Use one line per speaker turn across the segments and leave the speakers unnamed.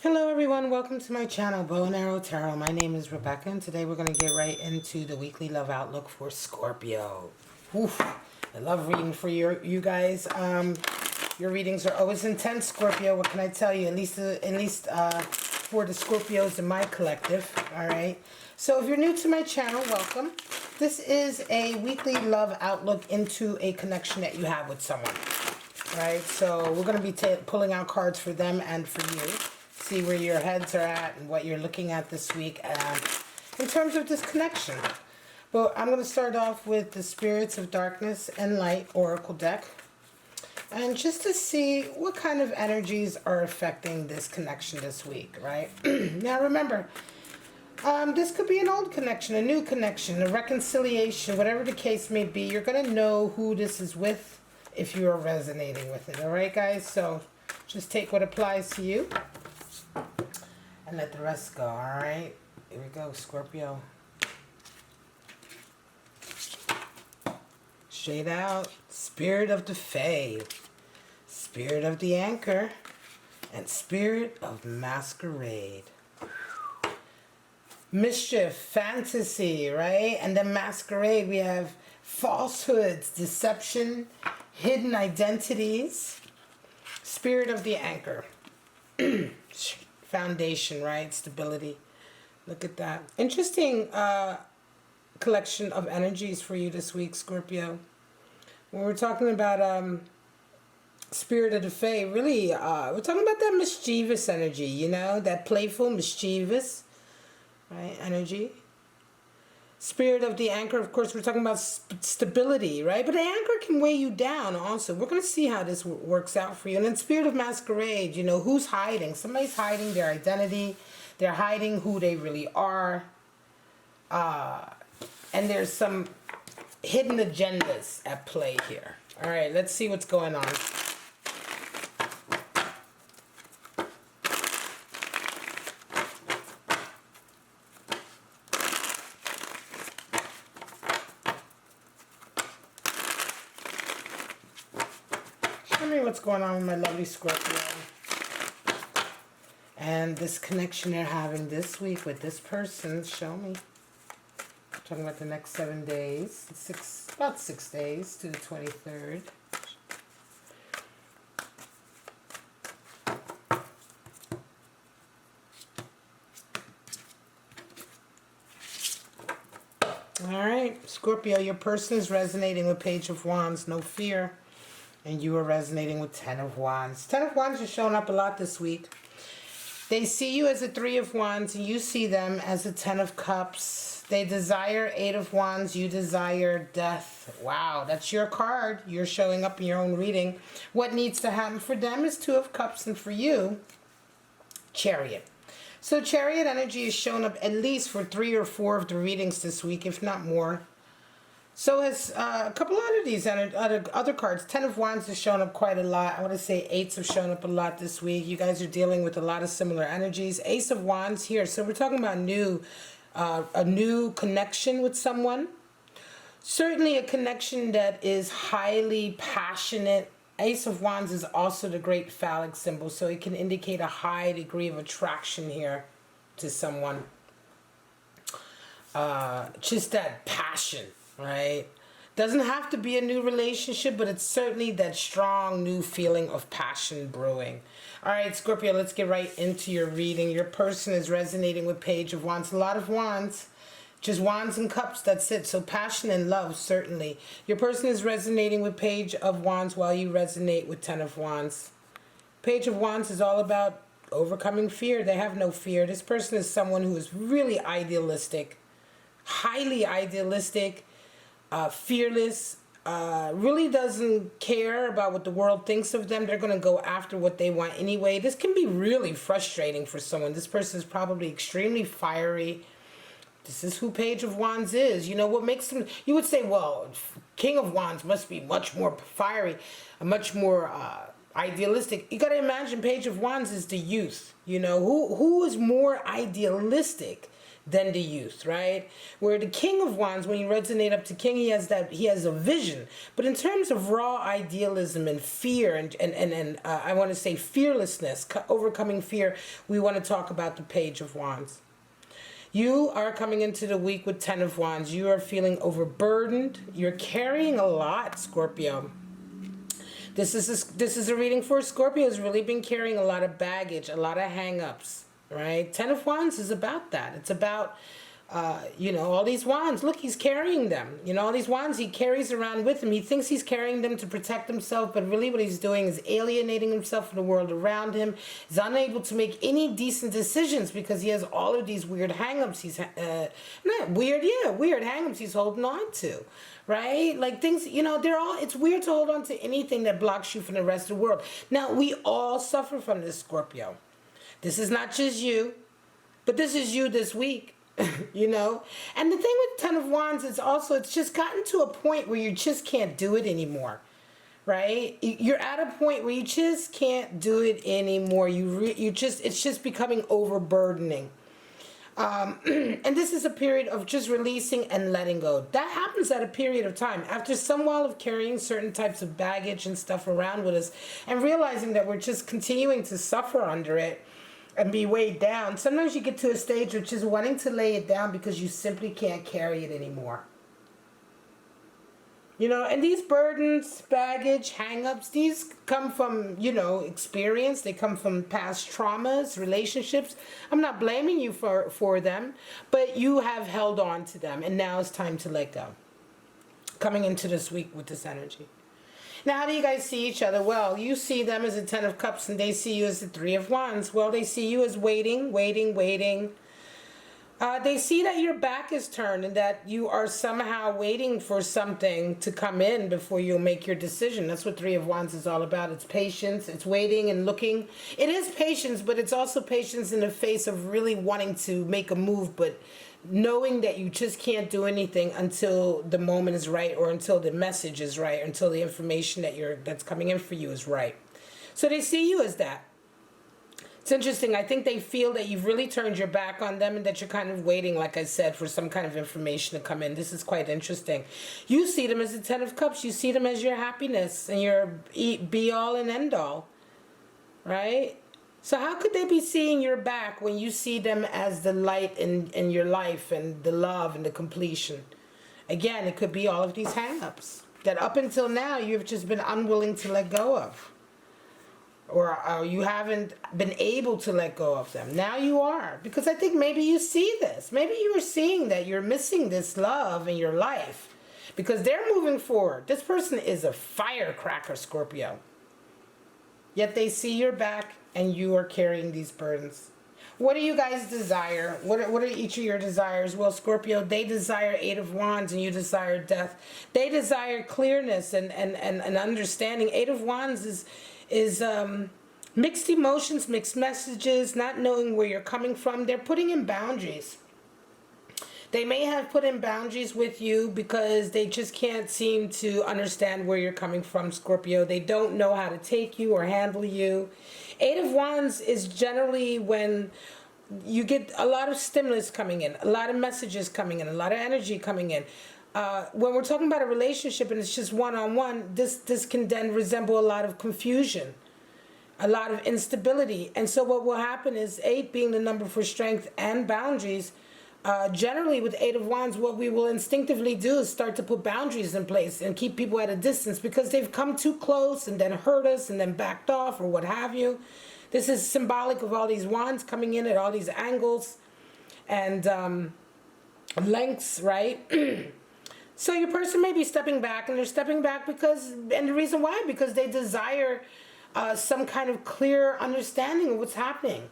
Hello everyone, welcome to my channel, Bow and Arrow Tarot. My name is Rebecca and today we're going to get right into the weekly love outlook for Scorpio. Oof, I love reading for you guys. Your readings are always intense, Scorpio. What can I tell you? At least for the Scorpios in my collective. Alright, so if you're new to my channel, welcome. This is a weekly love outlook into a connection that you have with someone. Right, so we're going to be pulling out cards for them and for you. See where your heads are at and what you're looking at this week in terms of this connection. But I'm going to start off with the Spirits of Darkness and Light Oracle deck. And just to see what kind of energies are affecting this connection this week, right? Now remember, this could be an old connection, a new connection, a reconciliation, whatever the case may be. You're going to know who this is with if you are resonating with it. Alright guys, so just take what applies to you and let the rest go. Alright, here we go, Scorpio. Straight out, Spirit of the Fae, Spirit of the Anchor, and Spirit of Masquerade. Mischief, fantasy, right? And then Masquerade, we have falsehoods, deception, hidden identities. Spirit of the Anchor. Foundation, right? Stability. Look at that. Interesting collection of energies for you this week, Scorpio. When we're talking about Spirit of the Fae, really, we're talking about that mischievous energy, you know? That playful, mischievous, right? Energy. Spirit of the Anchor, of course, we're talking about stability, right? But the anchor can weigh you down also. We're going to see how this works out for you. And then Spirit of Masquerade, you know, who's hiding? Somebody's hiding their identity. They're hiding who they really are. And there's some hidden agendas at play here. All right, let's see what's going on. Show me what's going on with my lovely Scorpio. And this connection they're having this week with this person. Show me. I'm talking about the next 7 days. About 6 days to the 23rd. Alright, Scorpio, your person is resonating with Page of Wands, no fear. And you are resonating with Ten of Wands. Ten of Wands is showing up a lot this week. They see you as a Three of Wands, and you see them as a Ten of Cups. They desire Eight of Wands. You desire death. Wow, that's your card. You're showing up in your own reading. What needs to happen for them is Two of Cups, and for you, Chariot. So Chariot energy is showing up at least for 3 or 4 of the readings this week, if not more. So has a couple of these other cards. Ten of Wands has shown up quite a lot. I want to say Eights have shown up a lot this week. You guys are dealing with a lot of similar energies. Ace of Wands here. So we're talking about a new connection with someone. Certainly a connection that is highly passionate. Ace of Wands is also the great phallic symbol. So it can indicate a high degree of attraction here to someone. Just that passion. Right? Doesn't have to be a new relationship, but it's certainly that strong new feeling of passion brewing. All right, Scorpio, let's get right into your reading. Your person is resonating with Page of Wands. A lot of wands. Just wands and cups, that's it. So passion and love, certainly. Your person is resonating with Page of Wands while you resonate with Ten of Wands. Page of Wands is all about overcoming fear. They have no fear. This person is someone who is really idealistic. Highly idealistic. Fearless, really doesn't care about what the world thinks of them. They're going to go after what they want anyway. This can be really frustrating for someone. This person is probably extremely fiery. This is who Page of Wands is. You know, what makes them... You would say, well, King of Wands must be much more fiery, much more idealistic. You got to imagine Page of Wands is the youth. You know, who is more idealistic than the youth, right? Where the King of Wands, when you resonate up to King, he has a vision. But in terms of raw idealism and fear and I want to say fearlessness, overcoming fear, we want to talk about the Page of Wands. You are coming into the week with 10 of Wands. You are feeling overburdened. You're carrying a lot, Scorpio. This is a reading for Scorpio who's really been carrying a lot of baggage, a lot of hang-ups, right? 10 of Wands is about that. It's about, all these wands. Look, he's carrying them. All these wands he carries around with him. He thinks he's carrying them to protect himself, but really what he's doing is alienating himself from the world around him. He's unable to make any decent decisions because he has all of these weird hang-ups. Weird hang-ups he's holding on to. Right? Like things, it's weird to hold on to anything that blocks you from the rest of the world. Now, we all suffer from this, Scorpio. This is not just you, but this is you this week, And the thing with 10 of Wands is also, it's just gotten to a point where you just can't do it anymore, right? You're at a point where you just can't do it anymore. It's just becoming overburdening. And this is a period of just releasing and letting go. That happens at a period of time. After some while of carrying certain types of baggage and stuff around with us and realizing that we're just continuing to suffer under it and be weighed down, sometimes you get to a stage of just wanting to lay it down because you simply can't carry it anymore. And these burdens, baggage, hang-ups, these come from, experience. They come from past traumas, relationships. I'm not blaming you for them, but you have held on to them, and now it's time to let go. Coming into this week with this energy. Now, how do you guys see each other? Well, you see them as a 10 of Cups, and they see you as the 3 of Wands. Well, they see you as waiting. They see that your back is turned and that you are somehow waiting for something to come in before you make your decision. That's what 3 of Wands is all about. It's patience. It's waiting and looking. It is patience, but it's also patience in the face of really wanting to make a move, but knowing that you just can't do anything until the moment is right, or until the message is right, or until the information that's coming in for you is right. So they see you as that. It's interesting. I think they feel that you've really turned your back on them and that you're kind of waiting, like I said, for some kind of information to come in. This is quite interesting. You see them as the 10 of Cups. You see them as your happiness and your be-all and end-all, right? So how could they be seeing your back when you see them as the light in your life and the love and the completion? Again, it could be all of these hang-ups that up until now you've just been unwilling to let go of. Or you haven't been able to let go of them. Now you are. Because I think maybe you see this. Maybe you are seeing that you're missing this love in your life. Because they're moving forward. This person is a firecracker, Scorpio. Yet they see your back and you are carrying these burdens. What do you guys desire? What are each of your desires? Well, Scorpio, they desire 8 of Wands and you desire death. They desire clearness and understanding. 8 of Wands is mixed emotions, mixed messages, not knowing where you're coming from. They're putting in boundaries. They may have put in boundaries with you because they just can't seem to understand where you're coming from, Scorpio. They don't know how to take you or handle you. 8 of Wands is generally when you get a lot of stimulus coming in, a lot of messages coming in, a lot of energy coming in. When we're talking about a relationship and it's just one-on-one, this can then resemble a lot of confusion, a lot of instability. And so what will happen is 8 being the number for strength and boundaries, generally with 8 of Wands, what we will instinctively do is start to put boundaries in place and keep people at a distance because they've come too close and then hurt us and then backed off or what have you. This is symbolic of all these wands coming in at all these angles and lengths, right? So your person may be stepping back, and they're stepping back because, and the reason why, because they desire some kind of clear understanding of what's happening.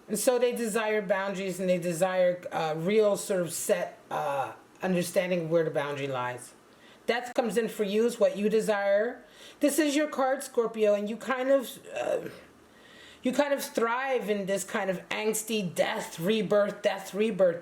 And so they desire boundaries, and they desire real sort of set understanding of where the boundary lies. That comes in for you is what you desire. This is your card, Scorpio, and you kind of thrive in this kind of angsty death, rebirth.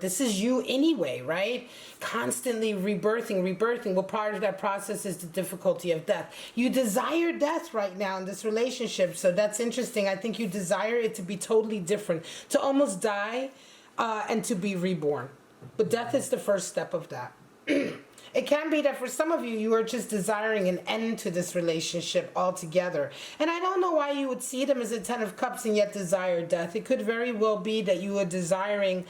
This is you anyway, right? Constantly rebirthing. Well, part of that process is the difficulty of death. You desire death right now in this relationship, so that's interesting. I think you desire it to be totally different, to almost die and to be reborn. But death is the first step of that. It can be that for some of you, you are just desiring an end to this relationship altogether. And I don't know why you would see them as a Ten of Cups and yet desire death. It could very well be that you are desiring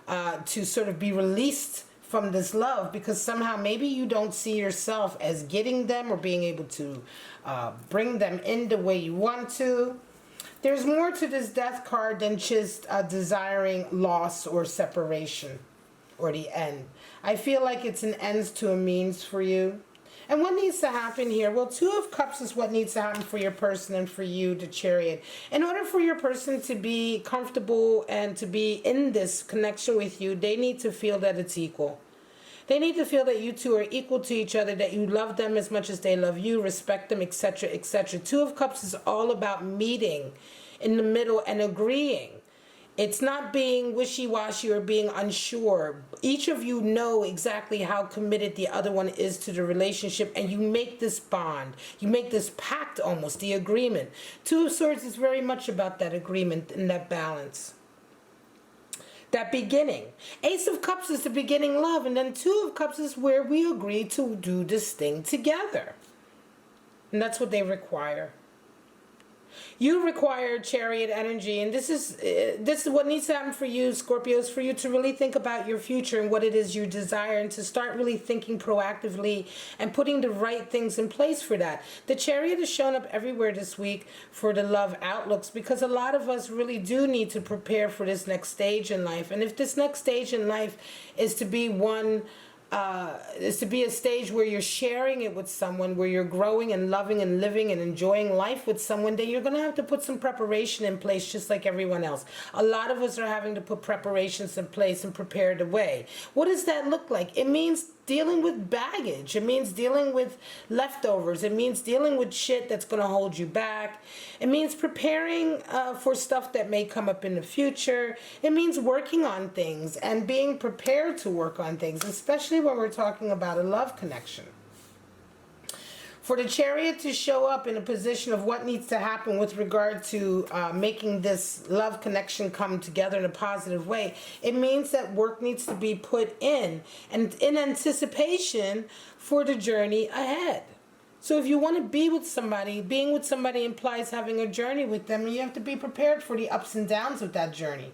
to sort of be released from this love, because somehow maybe you don't see yourself as getting them or being able to bring them in the way you want to. There's more to this death card than just desiring loss or separation or the end. I feel like it's an ends to a means for you. And what needs to happen here? Well, Two of Cups is what needs to happen for your person and for you, the Chariot. In order for your person to be comfortable and to be in this connection with you, they need to feel that it's equal. They need to feel that you two are equal to each other, that you love them as much as they love you, respect them, etc., etc. Two of Cups is all about meeting in the middle and agreeing. It's not being wishy-washy or being unsure. Each of you know exactly how committed the other one is to the relationship, and you make this bond. You make this pact almost, the agreement. Two of Swords is very much about that agreement and that balance. That beginning. Ace of Cups is the beginning love, and then Two of Cups is where we agree to do this thing together. And that's what they require. You require Chariot energy, and this is what needs to happen for you, Scorpios, for you to really think about your future and what it is you desire, and to start really thinking proactively and putting the right things in place for that. The Chariot has shown up everywhere this week for the love outlooks, because a lot of us really do need to prepare for this next stage in life. And if this next stage in life is to be a stage where you're sharing it with someone, where you're growing and loving and living and enjoying life with someone, then you're going to have to put some preparation in place, just like everyone else. A lot of us are having to put preparations in place and prepare the way. What does that look like? It means dealing with baggage. It means dealing with leftovers. It means dealing with shit that's going to hold you back. It means preparing for stuff that may come up in the future. It means working on things and being prepared to work on things, especially when we're talking about a love connection. For the Chariot to show up in a position of what needs to happen with regard to making this love connection come together in a positive way, it means that work needs to be put in, and in anticipation for the journey ahead. So if you want to be with somebody, being with somebody implies having a journey with them, and you have to be prepared for the ups and downs of that journey.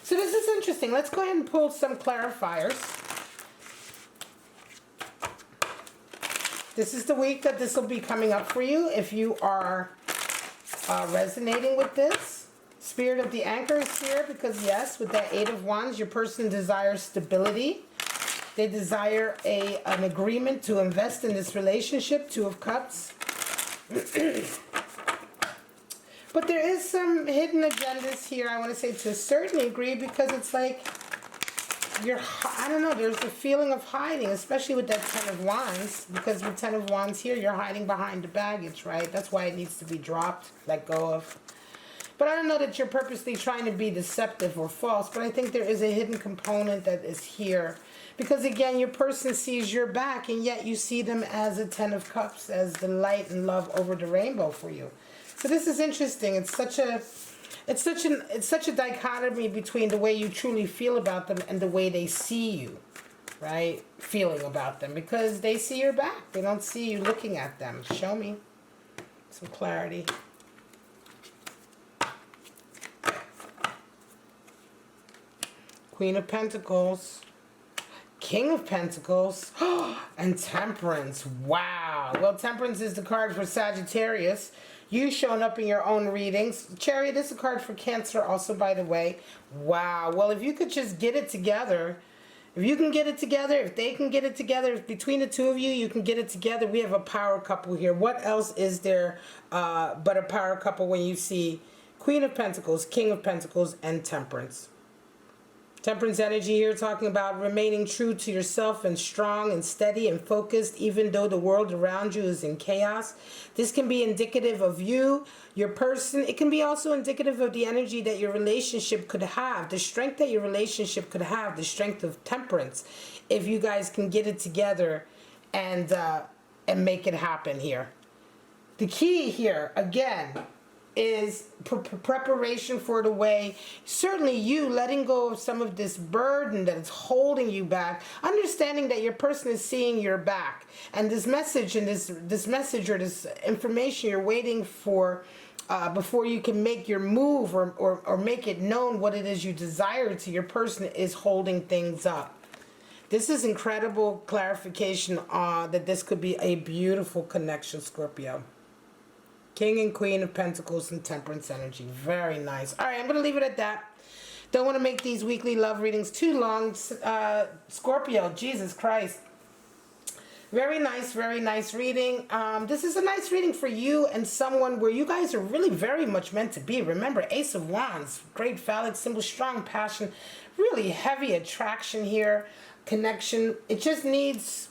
So this is interesting. Let's go ahead and pull some clarifiers. This is the week that this will be coming up for you. If you are resonating with this, Spirit of the Anchor is here, because yes, with that Eight of Wands, your person desires stability. They desire an agreement to invest in this relationship, Two of Cups. But there is some hidden agendas here, I want to say, to a certain degree, because it's like I don't know, there's a feeling of hiding, especially with that Ten of Wands, because with Ten of Wands here, you're hiding behind the baggage, right? That's why it needs to be dropped, let go of. But I don't know that you're purposely trying to be deceptive or false, but I think there is a hidden component that is here. Because again, your person sees your back, and yet you see them as a Ten of Cups, as the light and love over the rainbow for you. So this is interesting. It's such a dichotomy between the way you truly feel about them and the way they see you, right? Feeling about them, because they see your back. They don't see you looking at them. Show me some clarity. Queen of Pentacles, King of Pentacles, and Temperance. Wow. Well, Temperance is the card for Sagittarius. You showing up in your own readings. Chariot is a card for Cancer also, by the way. Wow. Well, if you could just get it together, if you can get it together, if they can get it together, if between the two of you, you can get it together, we have a power couple here. What else is there but a power couple when you see Queen of Pentacles, King of Pentacles, and Temperance? Temperance energy here, talking about remaining true to yourself and strong and steady and focused, even though the world around you is in chaos. This can be indicative of you, your person. It can be also indicative of the energy that your relationship could have, the strength that your relationship could have, the strength of Temperance, if you guys can get it together and make it happen here. The key here, again, is preparation for the way. Certainly you letting go of some of this burden that is holding you back, understanding that your person is seeing your back, and this message and this message or this information you're waiting for before you can make your move or make it known what it is you desire to your person is holding things up. This is incredible clarification that this could be a beautiful connection, Scorpio. King and Queen of Pentacles and Temperance energy. Very nice. All right, I'm going to leave it at that. Don't want to make these weekly love readings too long. Scorpio, Jesus Christ. Very nice reading. This is a nice reading for you and someone where you guys are really very much meant to be. Remember, Ace of Wands, great phallic symbol, strong passion, really heavy attraction here, connection. It just needs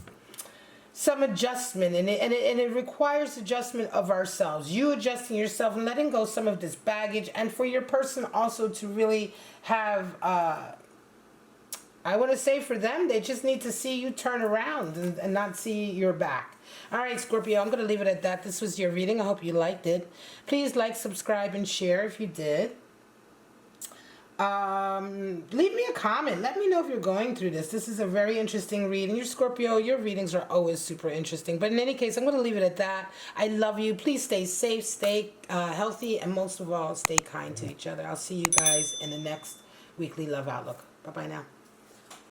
some adjustment, and it requires adjustment of ourselves. You adjusting yourself and letting go some of this baggage, and for your person also to really have, I want to say for them, they just need to see you turn around and not see your back. All right, Scorpio, I'm going to leave it at that. This was your reading. I hope you liked it. Please like, subscribe, and share if you did. Leave me a comment. Let me know if you're going through this. This is a very interesting reading. Your Scorpio, your readings are always super interesting. But in any case, I'm going to leave it at that. I love you. Please stay safe, stay healthy, and most of all, stay kind to each other. I'll see you guys in the next weekly Love Outlook. Bye-bye now.